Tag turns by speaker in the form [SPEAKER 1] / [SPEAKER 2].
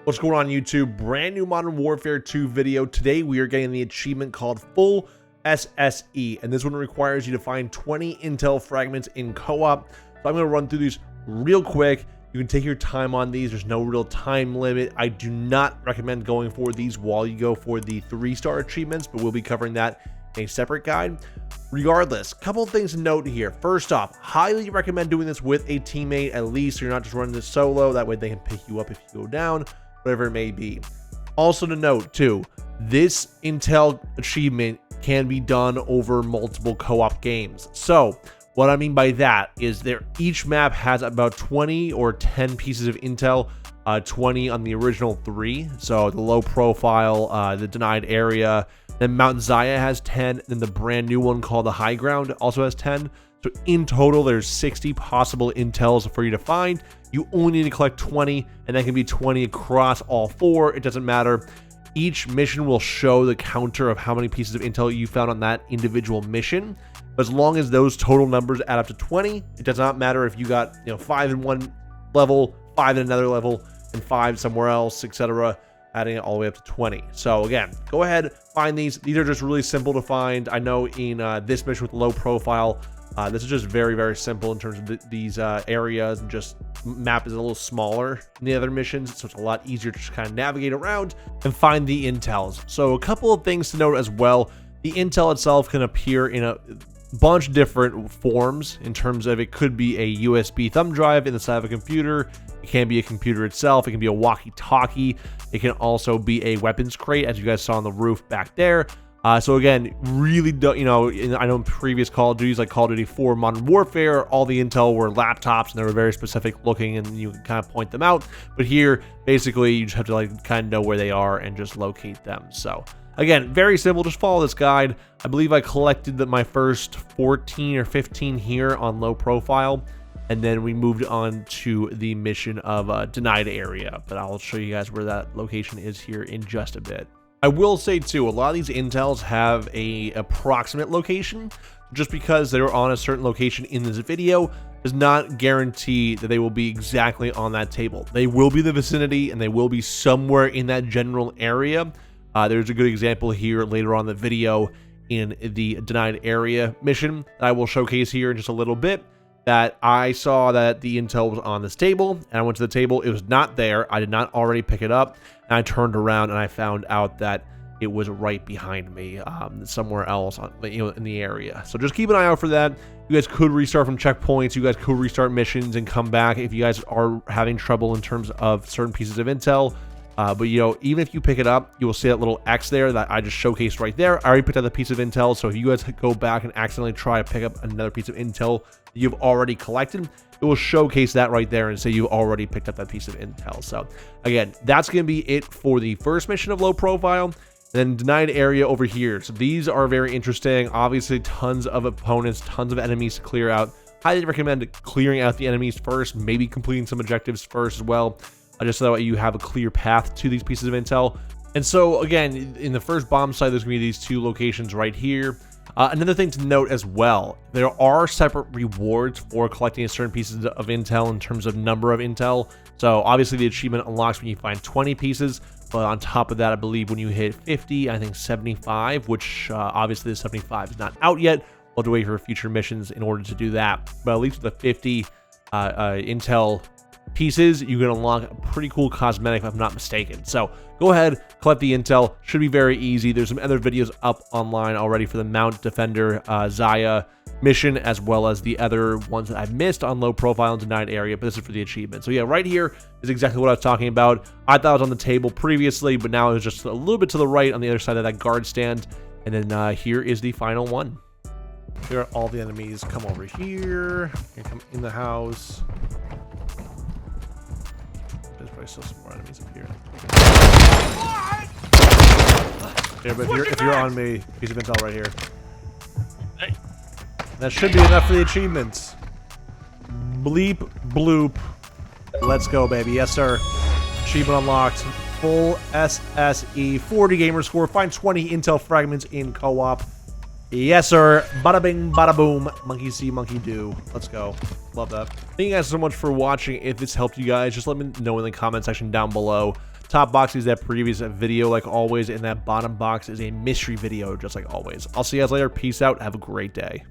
[SPEAKER 1] What's going on YouTube? Brand new Modern Warfare 2 video. Today we are getting the achievement called Full SSE, and this one requires you to find 20 intel fragments in co-op. So I'm going to run through these real quick. You can take your time on these. There's no real time limit. I do not recommend going for these while you go for the 3-star achievements, but we'll be covering that in a separate guide. Regardless, couple of things to note here. First off, highly recommend doing this with a teammate at least, so you're not just running this solo. That way they can pick you up if you go down, whatever it may be. Also to note too, this intel achievement can be done over multiple co-op games. So what I mean by that is each map has about 20 or 10 pieces of intel, 20 on the original 3. So the low profile, the denied area, then Mount Zaya has 10, then the brand new one called the high ground also has 10. So in total, there's 60 possible intels for you to find. You only need to collect 20, and that can be 20 across all 4. It doesn't matter. Each mission will show the counter of how many pieces of intel you found on that individual mission. But as long as those total numbers add up to 20, it does not matter if you got 5 in one level, 5 in another level, and 5 somewhere else, etc., adding it all the way up to 20. So again, go ahead, find these. These are just really simple to find. I know in this mission with low profile, this is just very, very simple in terms of these areas, and just map is a little smaller than the other missions, so it's a lot easier to just kind of navigate around and find the intels. So a couple of things to note as well. The intel itself can appear in a bunch of different forms in terms of it could be a USB thumb drive in the side of a computer. It can be a computer itself. It can be a walkie-talkie. It can also be a weapons crate, as you guys saw on the roof back there. So again, really, I know in previous Call of Duties like Call of Duty 4 Modern Warfare, all the intel were laptops and they were very specific looking and you can kind of point them out. But here, basically, you just have to kind of know where they are and just locate them. So again, very simple. Just follow this guide. I believe I collected my first 14 or 15 here on low profile. And then we moved on to the mission of denied area. But I'll show you guys where that location is here in just a bit. I will say too, a lot of these intels have a approximate location. Just because they're on a certain location in this video does not guarantee that they will be exactly on that table. They will be the vicinity and they will be somewhere in that general area. There's a good example here later on in the video in the denied area mission that I will showcase here in just a little bit, that I saw that the intel was on this table, and I went to the table. It was not there. I did not already pick it up, and I turned around and I found out that it was right behind me, somewhere else in the area. So just keep an eye out for that. You guys could restart from checkpoints. You guys could restart missions and come back if you guys are having trouble in terms of certain pieces of intel. But even if you pick it up, you will see that little X there that I just showcased right there. I already picked up the piece of intel, so if you guys go back and accidentally try to pick up another piece of intel that you've already collected, it will showcase that right there and say you already picked up that piece of intel. So again, that's going to be it for the first mission of low profile. Then denied area over here. So these are very interesting. Obviously, tons of opponents, tons of enemies to clear out. Highly recommend clearing out the enemies first, maybe completing some objectives first as well. Just so that way you have a clear path to these pieces of intel. And so again, in the first bomb site, there's gonna be these 2 locations right here. Another thing to note as well, there are separate rewards for collecting certain pieces of intel in terms of number of intel. So obviously the achievement unlocks when you find 20 pieces, but on top of that, I believe when you hit 50, I think 75, which obviously the 75 is not out yet. We'll have to wait for future missions in order to do that. But at least with the 50 intel pieces, you can unlock a pretty cool cosmetic, if I'm not mistaken. So go ahead, collect the intel. Should be very easy. There's some other videos up online already for the Mount Defender Zaya mission, as well as the other ones that I've missed on low profile and denied area, but this is for the achievement. So yeah, right here is exactly what I was talking about. I thought it was on the table previously, but now it's just a little bit to the right on the other side of that guard stand. And then here is the final one. Here are all the enemies. Come over here and come in the house. There's probably still some more enemies up here. Yeah, but if you're on me, piece of intel right here.
[SPEAKER 2] Hey.
[SPEAKER 1] That should be enough for the achievements. Bleep, bloop. Let's go, baby. Yes, sir. Achievement unlocked. Full SSE. 40 gamer score. Find 20 intel fragments in co-op. Yes, sir. Bada bing, bada boom. Monkey see, monkey do. Let's go. Love that. Thank you guys so much for watching. If this helped you guys, just let me know in the comment section down below. Top box is that previous video like always, and that bottom box is a mystery video just like always. I'll see you guys later. Peace out. Have a great day.